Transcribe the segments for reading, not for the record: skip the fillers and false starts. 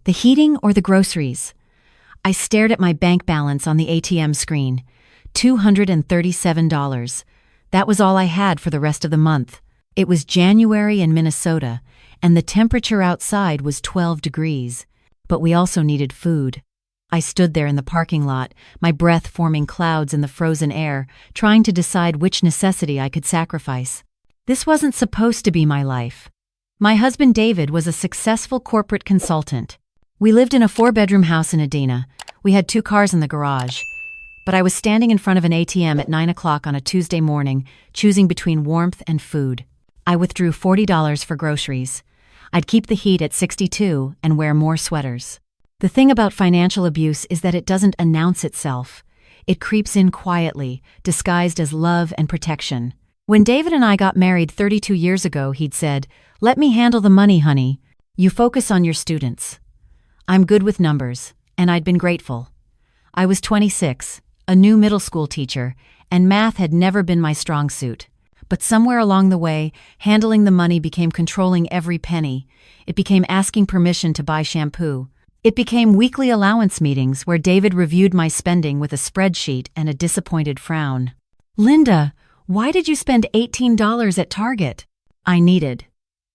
The heating or the groceries? I stared at my bank balance on the ATM screen. $237. That was all I had for the rest of the month. It was January in Minnesota, and the temperature outside was 12 degrees. But we also needed food. I stood there in the parking lot, my breath forming clouds in the frozen air, trying to decide which necessity I could sacrifice. This wasn't supposed to be my life. My husband David was a successful corporate consultant. We lived in a 4-bedroom house in Edina. We had 2 cars in the garage. But I was standing in front of an ATM at 9 o'clock on a Tuesday morning, choosing between warmth and food. I withdrew $40 for groceries. I'd keep the heat at 62 and wear more sweaters. The thing about financial abuse is that it doesn't announce itself. It creeps in quietly, disguised as love and protection. When David and I got married 32 years ago, he'd said, "Let me handle the money, honey. You focus on your students." I'm good with numbers, and I'd been grateful. I was 26, a new middle school teacher, and math had never been my strong suit. But somewhere along the way, handling the money became controlling every penny. It became asking permission to buy shampoo. It became weekly allowance meetings where David reviewed my spending with a spreadsheet and a disappointed frown. "Linda, why did you spend $18 at Target?" I needed.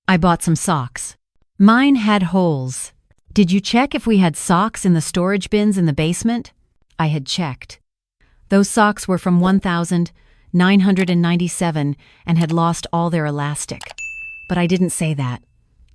I bought some socks. Mine had holes. "Did you check if we had socks in the storage bins in the basement?" I had checked. Those socks were from 1,997 and had lost all their elastic. But I didn't say that.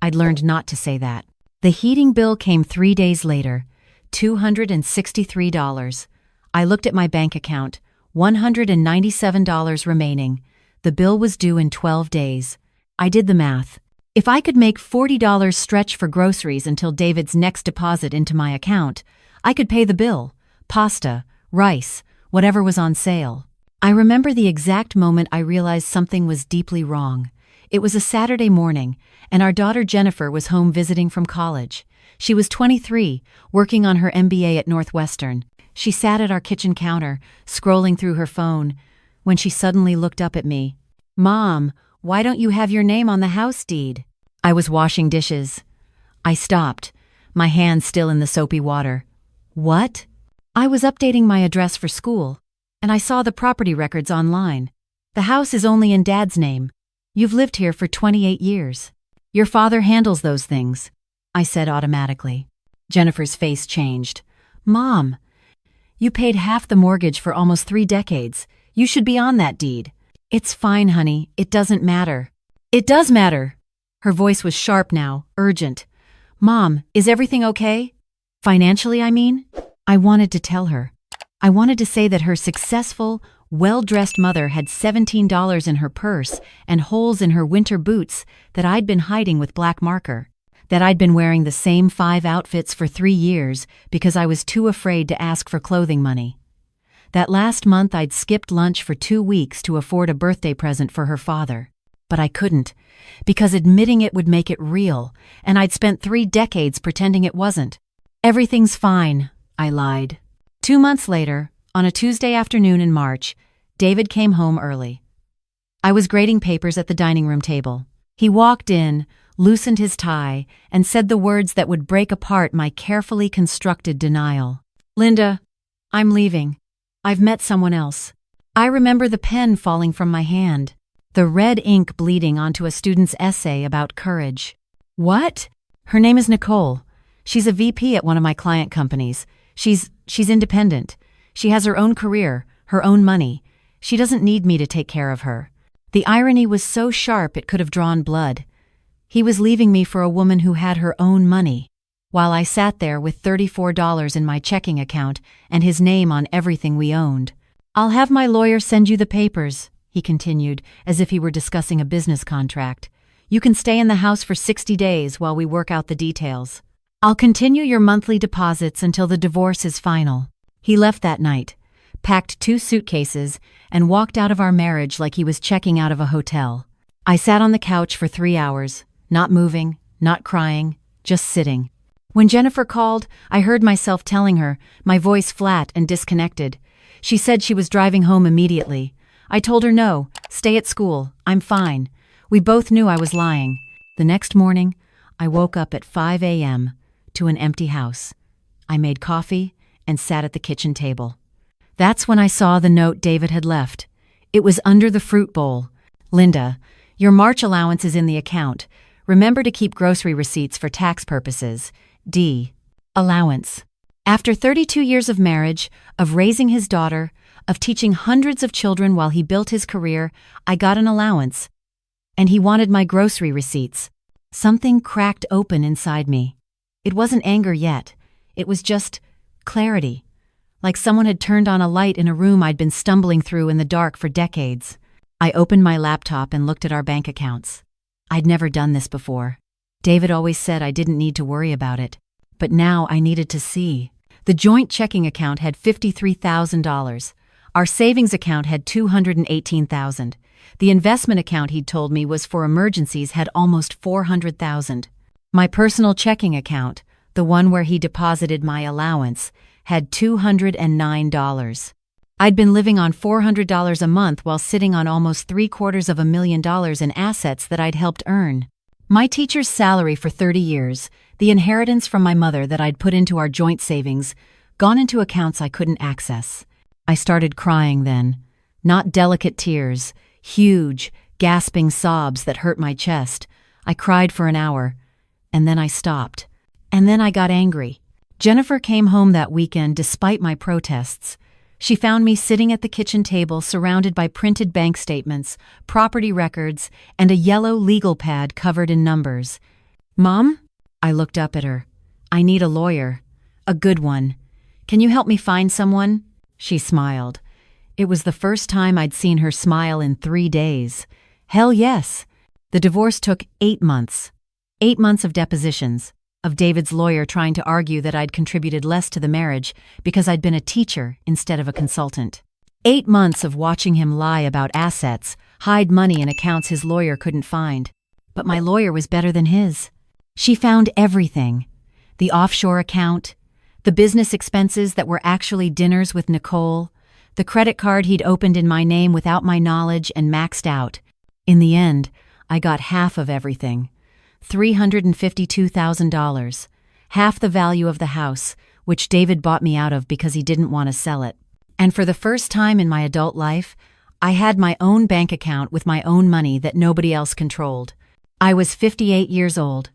I'd learned not to say that. The heating bill came 3 days later, $263. I looked at my bank account, $197 remaining. The bill was due in 12 days. I did the math. If I could make $40 stretch for groceries until David's next deposit into my account, I could pay the bill, pasta, rice, whatever was on sale. I remember the exact moment I realized something was deeply wrong. It was a Saturday morning, and our daughter Jennifer was home visiting from college. She was 23, working on her MBA at Northwestern. She sat at our kitchen counter, scrolling through her phone, when she suddenly looked up at me. "Mom, why don't you have your name on the house deed?" I was washing dishes. I stopped, my hands still in the soapy water. "What?" I was updating my address for school, and I saw the property records online. "The house is only in Dad's name. You've lived here for 28 years. Your father handles those things," I said automatically. Jennifer's face changed. "Mom, you paid half the mortgage for almost 3 decades. You should be on that deed." "It's fine, honey. It doesn't matter." "It does matter." Her voice was sharp now, urgent. "Mom, is everything okay? Financially, I mean?" I wanted to tell her. I wanted to say that her successful, well-dressed mother had $17 in her purse and holes in her winter boots that I'd been hiding with black marker. That I'd been wearing the same 5 outfits for 3 years because I was too afraid to ask for clothing money. That last month I'd skipped lunch for 2 weeks to afford a birthday present for her father. But I couldn't, because admitting it would make it real, and I'd spent 3 decades pretending it wasn't. "Everything's fine," I lied. 2 months later, on a Tuesday afternoon in March, David came home early. I was grading papers at the dining room table. He walked in, loosened his tie, and said the words that would break apart my carefully constructed denial. "Linda, I'm leaving. I've met someone else." I remember the pen falling from my hand, the red ink bleeding onto a student's essay about courage. "What?" "Her name is Nicole. She's a VP at one of my client companies. She's independent. She has her own career, her own money. She doesn't need me to take care of her." The irony was so sharp it could have drawn blood. He was leaving me for a woman who had her own money, while I sat there with $34 in my checking account and his name on everything we owned. "I'll have my lawyer send you the papers," he continued, as if he were discussing a business contract. "You can stay in the house for 60 days while we work out the details. I'll continue your monthly deposits until the divorce is final." He left that night, packed 2 suitcases, and walked out of our marriage like he was checking out of a hotel. I sat on the couch for 3 hours, not moving, not crying, just sitting. When Jennifer called, I heard myself telling her, my voice flat and disconnected. She said she was driving home immediately. I told her no, stay at school, I'm fine. We both knew I was lying. The next morning, I woke up at 5 a.m., to an empty house. I made coffee and sat at the kitchen table. That's when I saw the note David had left. It was under the fruit bowl. "Linda, your March allowance is in the account. Remember to keep grocery receipts for tax purposes. D. Allowance." After 32 years of marriage, of raising his daughter, of teaching hundreds of children while he built his career, I got an allowance. And he wanted my grocery receipts. Something cracked open inside me. It wasn't anger yet. It was just clarity. Like someone had turned on a light in a room I'd been stumbling through in the dark for decades. I opened my laptop and looked at our bank accounts. I'd never done this before. David always said I didn't need to worry about it. But now I needed to see. The joint checking account had $53,000. Our savings account had $218,000. The investment account he'd told me was for emergencies had almost $400,000. My personal checking account, the one where he deposited my allowance, had $209. I'd been living on $400 a month while sitting on almost $750,000 in assets that I'd helped earn. My teacher's salary for 30 years, the inheritance from my mother that I'd put into our joint savings, gone into accounts I couldn't access. I started crying then. Not delicate tears, huge, gasping sobs that hurt my chest. I cried for an hour, and then I stopped. And then I got angry. Jennifer came home that weekend despite my protests. She found me sitting at the kitchen table surrounded by printed bank statements, property records, and a yellow legal pad covered in numbers. "Mom?" I looked up at her. "I need a lawyer. A good one. Can you help me find someone?" She smiled. It was the first time I'd seen her smile in 3 days. Hell yes. The divorce took 8 months. 8 months of depositions, of David's lawyer trying to argue that I'd contributed less to the marriage because I'd been a teacher instead of a consultant. 8 months of watching him lie about assets, hide money in accounts his lawyer couldn't find. But my lawyer was better than his. She found everything. The offshore account, the business expenses that were actually dinners with Nicole, the credit card he'd opened in my name without my knowledge and maxed out. In the end, I got half of everything. $352,000, half the value of the house, which David bought me out of because he didn't want to sell it. And for the first time in my adult life, I had my own bank account with my own money that nobody else controlled. I was 58 years old,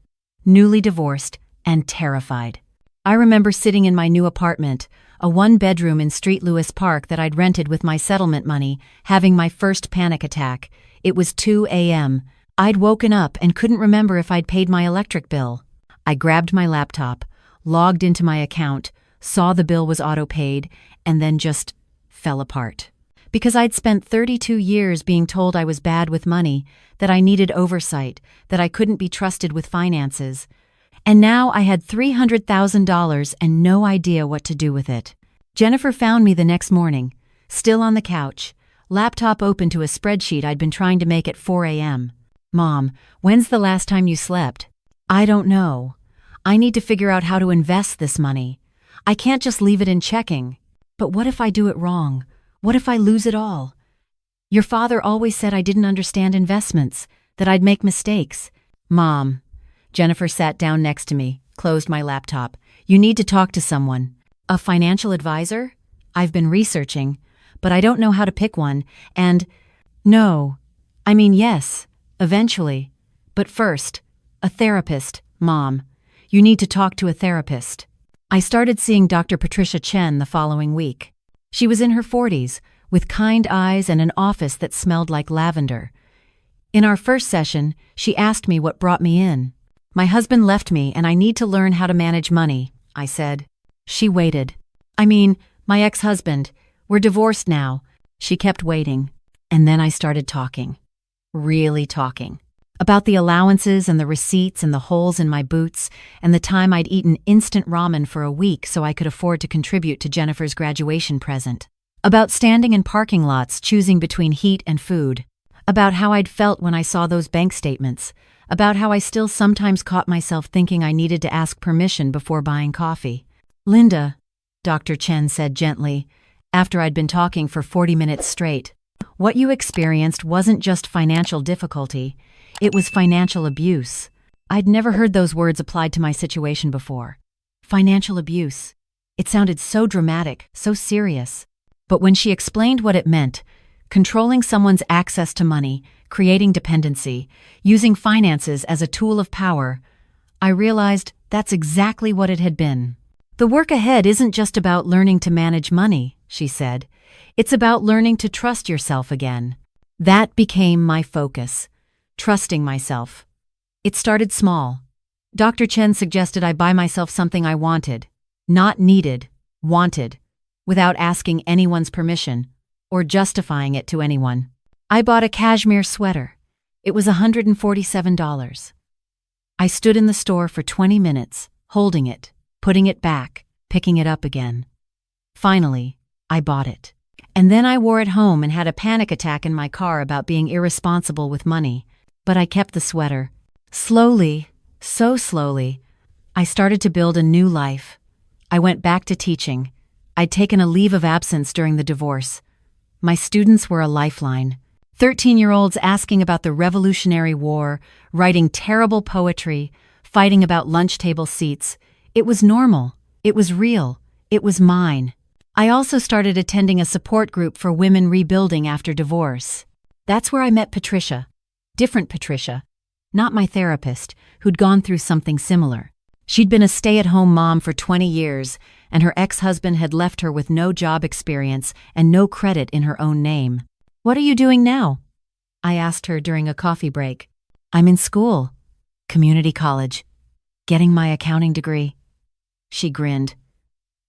newly divorced, and terrified. I remember sitting in my new apartment, a 1-bedroom in Street Lewis Park that I'd rented with my settlement money, having my first panic attack. It was 2 a.m. I'd woken up and couldn't remember if I'd paid my electric bill. I grabbed my laptop, logged into my account, saw the bill was auto-paid, and then just fell apart. Because I'd spent 32 years being told I was bad with money, that I needed oversight, that I couldn't be trusted with finances. And now I had $300,000 and no idea what to do with it. Jennifer found me the next morning, still on the couch, laptop open to a spreadsheet I'd been trying to make at 4 a.m. "Mom, when's the last time you slept?" "I don't know. I need to figure out how to invest this money. I can't just leave it in checking. But what if I do it wrong? What if I lose it all? Your father always said I didn't understand investments, that I'd make mistakes." "Mom." Jennifer sat down next to me, closed my laptop. "You need to talk to someone." "A financial advisor? I've been researching, but I don't know how to pick one, and no. I mean, yes, eventually. But first, a therapist, Mom. You need to talk to a therapist." I started seeing Dr. Patricia Chen the following week. She was in her 40s, with kind eyes and an office that smelled like lavender. In our first session, she asked me what brought me in. "My husband left me and I need to learn how to manage money," I said. She waited. "I mean, my ex-husband. We're divorced now." She kept waiting. And then I started talking. Really talking. About the allowances and the receipts and the holes in my boots and the time I'd eaten instant ramen for a week so I could afford to contribute to Jennifer's graduation present. About standing in parking lots choosing between heat and food. About how I'd felt when I saw those bank statements. About how I still sometimes caught myself thinking I needed to ask permission before buying coffee. "Linda," Dr. Chen said gently, after I'd been talking for 40 minutes straight, "what you experienced wasn't just financial difficulty, it was financial abuse." I'd never heard those words applied to my situation before. Financial abuse. It sounded so dramatic, so serious. But when she explained what it meant, controlling someone's access to money, creating dependency, using finances as a tool of power, I realized that's exactly what it had been. The work ahead isn't just about learning to manage money, she said. It's about learning to trust yourself again. That became my focus. Trusting myself. It started small. Dr. Chen suggested I buy myself something I wanted. Not needed, wanted. Without asking anyone's permission, or justifying it to anyone. I bought a cashmere sweater. It was $147. I stood in the store for 20 minutes, holding it, putting it back, picking it up again. Finally, I bought it. And then I wore it home and had a panic attack in my car about being irresponsible with money. But I kept the sweater. Slowly, so slowly, I started to build a new life. I went back to teaching. I'd taken a leave of absence during the divorce. My students were a lifeline. 13-year-olds asking about the Revolutionary War, writing terrible poetry, fighting about lunch table seats. It was normal. It was real. It was mine. I also started attending a support group for women rebuilding after divorce. That's where I met Patricia. Different Patricia. Not my therapist, who'd gone through something similar. She'd been a stay-at-home mom for 20 years, and her ex-husband had left her with no job experience and no credit in her own name. "What are you doing now?" I asked her during a coffee break. "I'm in school. Community college. Getting my accounting degree." She grinned.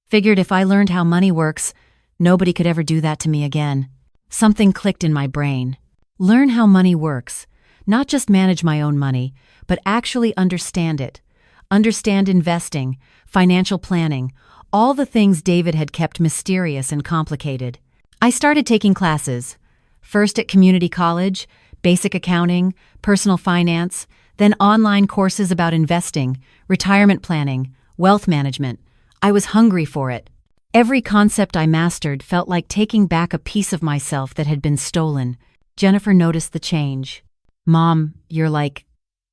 Figured if I learned how money works, nobody could ever do that to me again. Something clicked in my brain. Learn how money works. Not just manage my own money, but actually understand it. Understand investing, financial planning, all the things David had kept mysterious and complicated. I started taking classes. First at community college, basic accounting, personal finance, then online courses about investing, retirement planning, wealth management. I was hungry for it. Every concept I mastered felt like taking back a piece of myself that had been stolen. Jennifer noticed the change. "Mom, you're like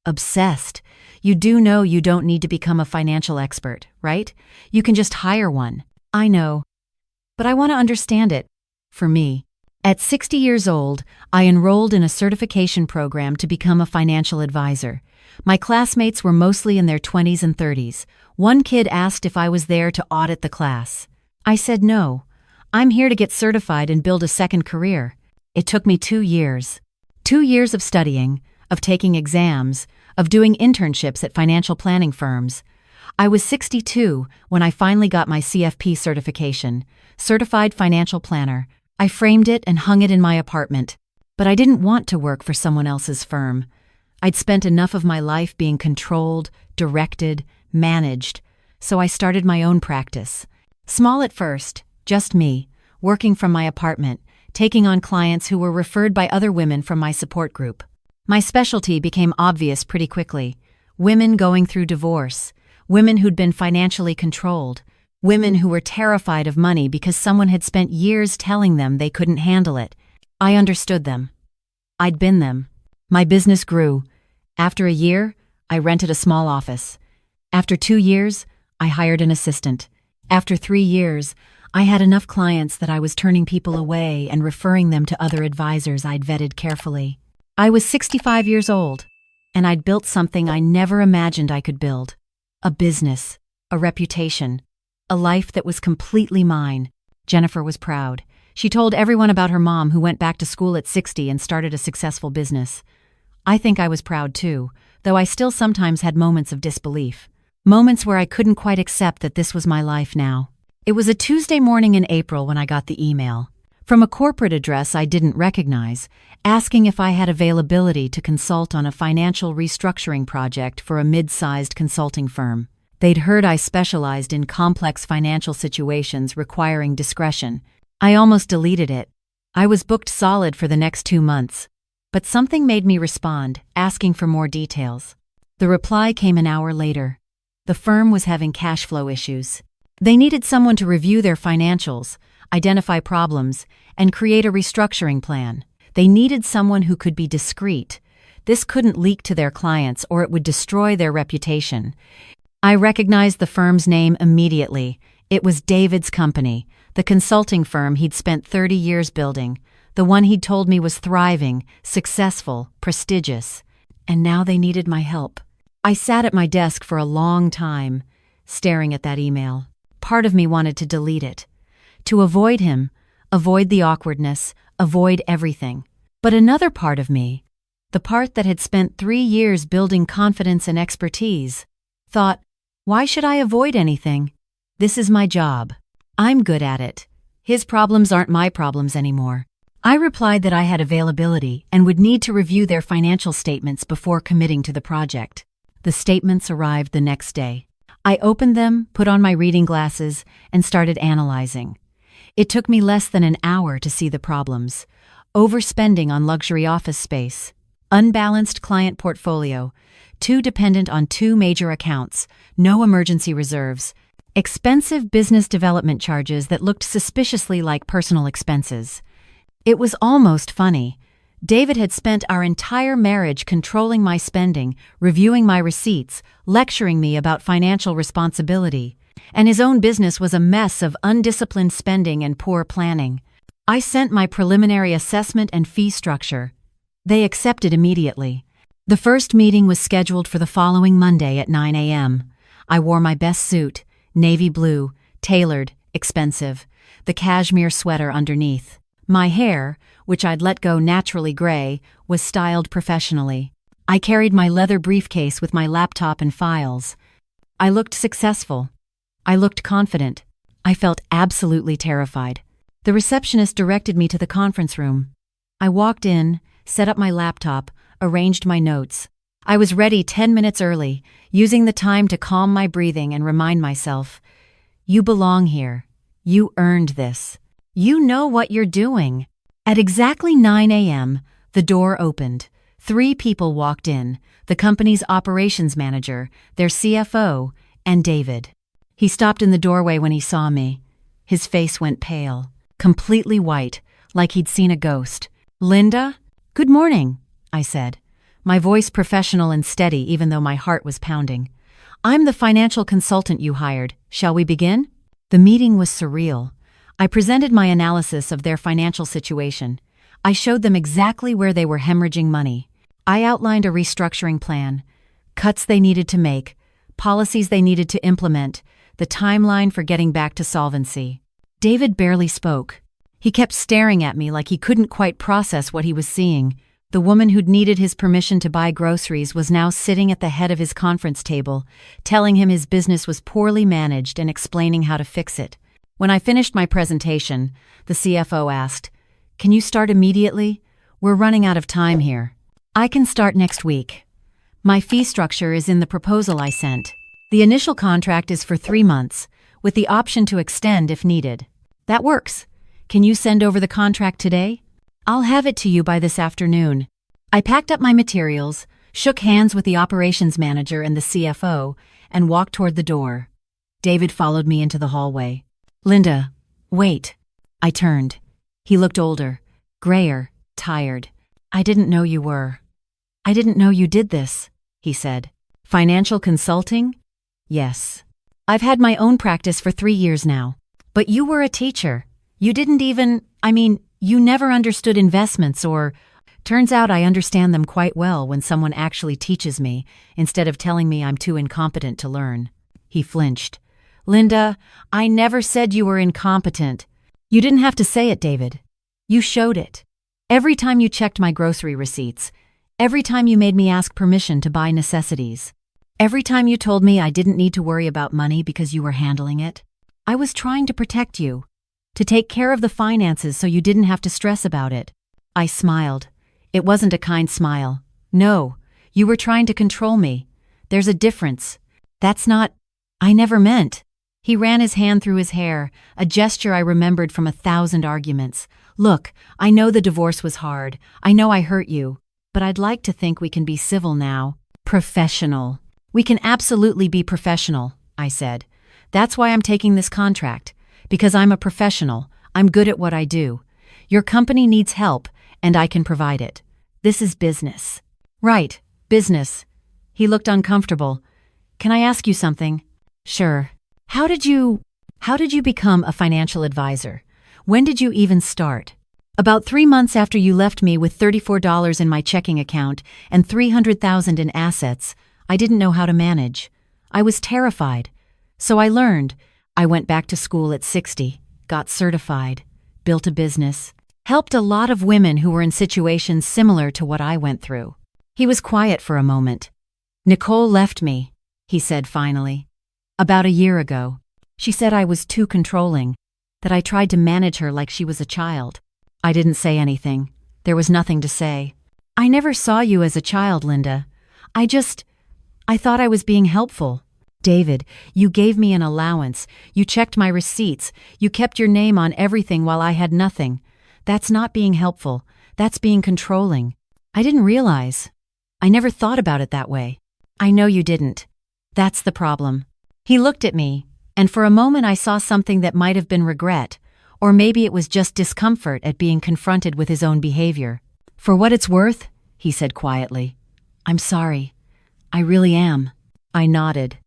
obsessed. You do know you don't need to become a financial expert, right? You can just hire one." "I know. But I want to understand it." For me. At 60 years old, I enrolled in a certification program to become a financial advisor. My classmates were mostly in their 20s and 30s. One kid asked if I was there to audit the class. I said no. I'm here to get certified and build a second career. It took me 2 years. 2 years of studying, of taking exams, of doing internships at financial planning firms. I was 62 when I finally got my CFP certification, Certified Financial Planner. I framed it and hung it in my apartment. But I didn't want to work for someone else's firm. I'd spent enough of my life being controlled, directed, managed, so I started my own practice. Small at first, just me, working from my apartment, taking on clients who were referred by other women from my support group. My specialty became obvious pretty quickly. Women going through divorce, women who'd been financially controlled, women who were terrified of money because someone had spent years telling them they couldn't handle it. I understood them. I'd been them. My business grew. After a year, I rented a small office. After 2 years, I hired an assistant. After 3 years, I had enough clients that I was turning people away and referring them to other advisors I'd vetted carefully. I was 65 years old, and I'd built something I never imagined I could build. A business, a reputation, a life that was completely mine. Jennifer was proud. She told everyone about her mom who went back to school at 60 and started a successful business. I think I was proud too, though I still sometimes had moments of disbelief. Moments where I couldn't quite accept that this was my life now. It was a Tuesday morning in April when I got the email. From a corporate address I didn't recognize, asking if I had availability to consult on a financial restructuring project for a mid-sized consulting firm. They'd heard I specialized in complex financial situations requiring discretion. I almost deleted it. I was booked solid for the next 2 months. But something made me respond, asking for more details. The reply came an hour later. The firm was having cash flow issues. They needed someone to review their financials, identify problems, and create a restructuring plan. They needed someone who could be discreet. This couldn't leak to their clients or it would destroy their reputation. I recognized the firm's name immediately. It was David's company, the consulting firm he'd spent 30 years building, the one he'd told me was thriving, successful, prestigious. And now they needed my help. I sat at my desk for a long time, staring at that email. Part of me wanted to delete it. To avoid him, avoid the awkwardness, avoid everything. But another part of me, the part that had spent 3 years building confidence and expertise, thought, why should I avoid anything? This is my job. I'm good at it. His problems aren't my problems anymore. I replied that I had availability and would need to review their financial statements before committing to the project. The statements arrived the next day. I opened them, put on my reading glasses, and started analyzing. It took me less than an hour to see the problems. Overspending on luxury office space, unbalanced client portfolio, too dependent on 2 major accounts, no emergency reserves, expensive business development charges that looked suspiciously like personal expenses. It was almost funny. David had spent our entire marriage controlling my spending, reviewing my receipts, lecturing me about financial responsibility, and his own business was a mess of undisciplined spending and poor planning. I sent my preliminary assessment and fee structure. They accepted immediately. The first meeting was scheduled for the following Monday at 9 a.m. I wore my best suit, navy blue, tailored, expensive, the cashmere sweater underneath. My hair, which I'd let go naturally gray, was styled professionally. I carried my leather briefcase with my laptop and files. I looked successful. I looked confident. I felt absolutely terrified. The receptionist directed me to the conference room. I walked in, set up my laptop, arranged my notes. I was ready 10 minutes early, using the time to calm my breathing and remind myself, you belong here. You earned this. You know what you're doing. At exactly 9 a.m., the door opened. 3 people walked in, the company's operations manager, their CFO, and David. He stopped in the doorway when he saw me. His face went pale, completely white, like he'd seen a ghost. Linda? Good morning, I said, my voice professional and steady even though my heart was pounding. I'm the financial consultant you hired. Shall we begin? The meeting was surreal. I presented my analysis of their financial situation. I showed them exactly where they were hemorrhaging money. I outlined a restructuring plan, cuts they needed to make, policies they needed to implement, the timeline for getting back to solvency. David barely spoke. He kept staring at me like he couldn't quite process what he was seeing. The woman who'd needed his permission to buy groceries was now sitting at the head of his conference table, telling him his business was poorly managed and explaining how to fix it. When I finished my presentation, the CFO asked, "Can you start immediately? We're running out of time here." "I can start next week. My fee structure is in the proposal I sent. The initial contract is for 3 months, with the option to extend if needed." "That works. Can you send over the contract today?" "I'll have it to you by this afternoon." I packed up my materials, shook hands with the operations manager and the CFO, and walked toward the door. David followed me into the hallway. "Linda, wait." I turned. He looked older, grayer, tired. "I didn't know you were." "I didn't know you did this," he said. "Financial consulting?" "Yes. I've had my own practice for 3 years now. But you were a teacher. You didn't even, you never understood investments or... Turns out I understand them quite well when someone actually teaches me, instead of telling me I'm too incompetent to learn." He flinched. "Linda, I never said you were incompetent." "You didn't have to say it, David. You showed it. Every time you checked my grocery receipts, every time you made me ask permission to buy necessities, every time you told me I didn't need to worry about money because you were handling it. I was trying to protect you, to take care of the finances so you didn't have to stress about it." I smiled. It wasn't a kind smile. "No, you were trying to control me. There's a difference. That's not... I never meant..." He ran his hand through his hair, a gesture I remembered from 1,000 arguments. "Look, I know the divorce was hard. I know I hurt you. But I'd like to think we can be civil now. Professional. We can absolutely be professional," I said. "That's why I'm taking this contract. Because I'm a professional. I'm good at what I do. Your company needs help, and I can provide it. This is business." "Right, business." He looked uncomfortable. Can I ask you something? Sure. How did you become a financial advisor? When did you even start? About 3 months after you left me with $34 in my checking account and $300,000 in assets, I didn't know how to manage. I was terrified. So I learned. I went back to school at 60, got certified, built a business, helped a lot of women who were in situations similar to what I went through. He was quiet for a moment. Nicole left me, he said finally. About a year ago. She said I was too controlling, that I tried to manage her like she was a child. I didn't say anything. There was nothing to say. I never saw you as a child, Linda. I thought I was being helpful. David, you gave me an allowance. You checked my receipts. You kept your name on everything while I had nothing. That's not being helpful. That's being controlling. I didn't realize. I never thought about it that way. I know you didn't. That's the problem. He looked at me, and for a moment I saw something that might have been regret, or maybe it was just discomfort at being confronted with his own behavior. For what it's worth, he said quietly, I'm sorry. I really am. I nodded.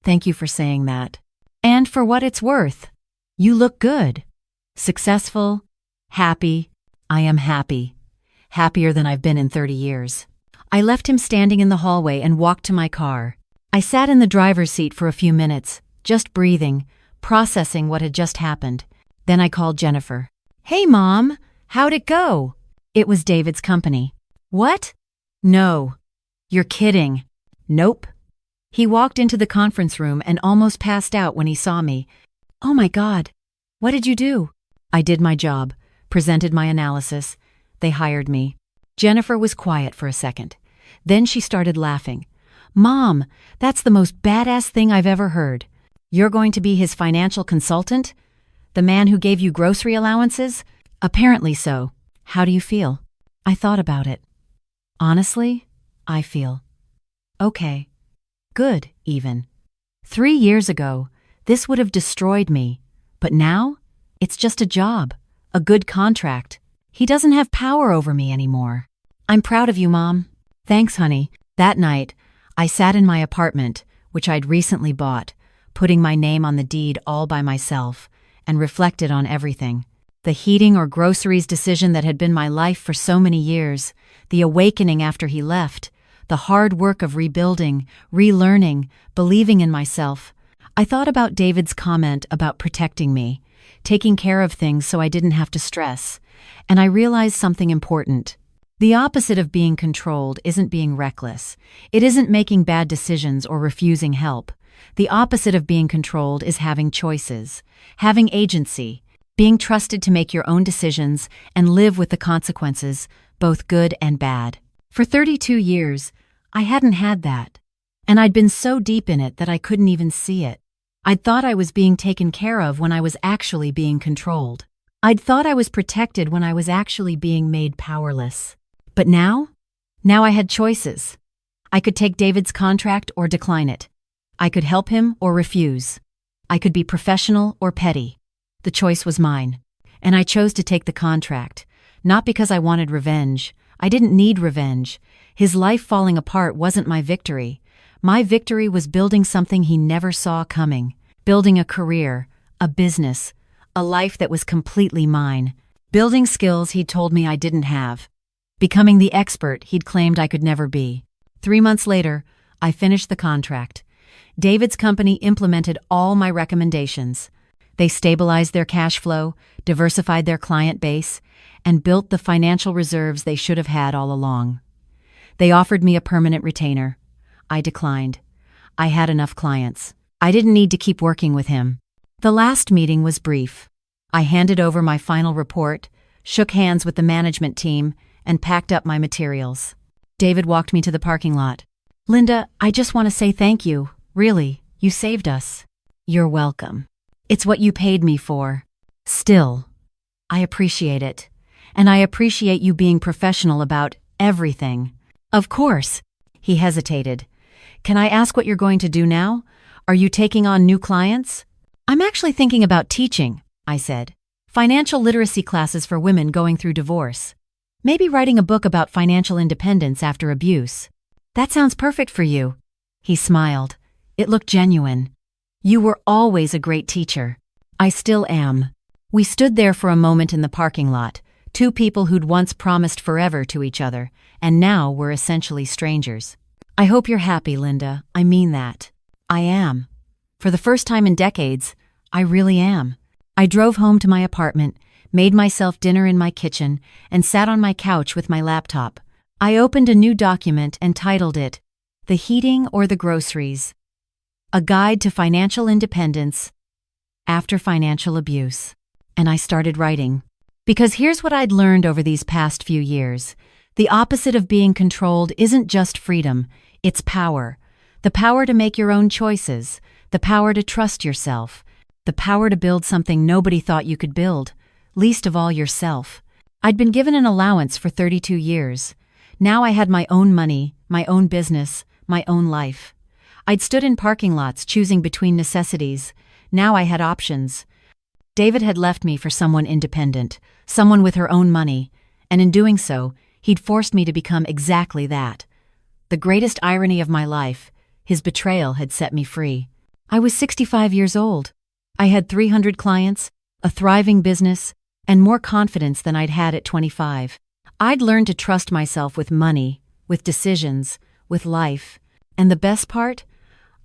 Thank you for saying that. And for what it's worth, you look good. Successful. Happy. I am happy. Happier than I've been in 30 years. I left him standing in the hallway and walked to my car. I sat in the driver's seat for a few minutes, just breathing, processing what had just happened. Then I called Jennifer. Hey, Mom, how'd it go? It was David's company. What? No. You're kidding. Nope. He walked into the conference room and almost passed out when he saw me. Oh my God. What did you do? I did my job, presented my analysis. They hired me. Jennifer was quiet for a second. Then she started laughing. Mom, that's the most badass thing I've ever heard. You're going to be his financial consultant? The man who gave you grocery allowances? Apparently so. How do you feel? I thought about it. Honestly, I feel okay. Good, even. 3 years ago, this would have destroyed me. But now, it's just a job, a good contract. He doesn't have power over me anymore. I'm proud of you, Mom. Thanks, honey. That night, I sat in my apartment, which I'd recently bought, putting my name on the deed all by myself, and reflected on everything. The heating or groceries decision that had been my life for so many years, the awakening after he left, the hard work of rebuilding, relearning, believing in myself. I thought about David's comment about protecting me, taking care of things so I didn't have to stress, and I realized something important. The opposite of being controlled isn't being reckless. It isn't making bad decisions or refusing help. The opposite of being controlled is having choices, having agency, being trusted to make your own decisions and live with the consequences, both good and bad. For 32 years, I hadn't had that, and I'd been so deep in it that I couldn't even see it. I'd thought I was being taken care of when I was actually being controlled. I'd thought I was protected when I was actually being made powerless. But now I had choices. I could take David's contract or decline it. I could help him or refuse. I could be professional or petty. The choice was mine, and I chose to take the contract, not because I wanted revenge. I didn't need revenge. His life falling apart wasn't my victory. My victory was building something he never saw coming, building a career, a business, a life that was completely mine, building skills he'd told me I didn't have, becoming the expert he'd claimed I could never be. 3 months later, I finished the contract. David's company implemented all my recommendations. They stabilized their cash flow, diversified their client base, and built the financial reserves they should have had all along. They offered me a permanent retainer. I declined. I had enough clients. I didn't need to keep working with him. The last meeting was brief. I handed over my final report, shook hands with the management team, and packed up my materials. David walked me to the parking lot. Linda, I just want to say thank you. Really, you saved us. You're welcome. It's what you paid me for. Still, I appreciate it. And I appreciate you being professional about everything. Of course. He hesitated. Can I ask what you're going to do now? Are you taking on new clients? I'm actually thinking about teaching, I said. Financial literacy classes for women going through divorce. Maybe writing a book about financial independence after abuse. That sounds perfect for you. He smiled. It looked genuine. "You were always a great teacher." "I still am." We stood there for a moment in the parking lot, two people who'd once promised forever to each other, and now were essentially strangers. "I hope you're happy, Linda. I mean that." "I am. For the first time in decades, I really am." I drove home to my apartment, made myself dinner in my kitchen, and sat on my couch with my laptop. I opened a new document and titled it, "The Heating or the Groceries? A Guide to Financial Independence After Financial Abuse." And I started writing. Because here's what I'd learned over these past few years. The opposite of being controlled isn't just freedom, it's power. The power to make your own choices, the power to trust yourself, the power to build something nobody thought you could build, least of all yourself. I'd been given an allowance for 32 years. Now I had my own money, my own business, my own life. I'd stood in parking lots choosing between necessities. Now I had options. David had left me for someone independent, someone with her own money, and in doing so, he'd forced me to become exactly that. The greatest irony of my life, his betrayal had set me free. I was 65 years old. I had 300 clients, a thriving business, and more confidence than I'd had at 25. I'd learned to trust myself with money, with decisions, with life. And the best part?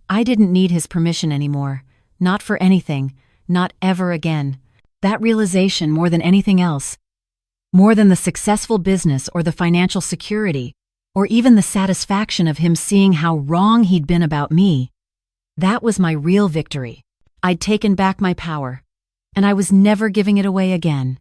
I didn't need his permission anymore. Not for anything. Not ever again. That realization, more than anything else, more than the successful business or the financial security, or even the satisfaction of him seeing how wrong he'd been about me, that was my real victory. I'd taken back my power, and I was never giving it away again.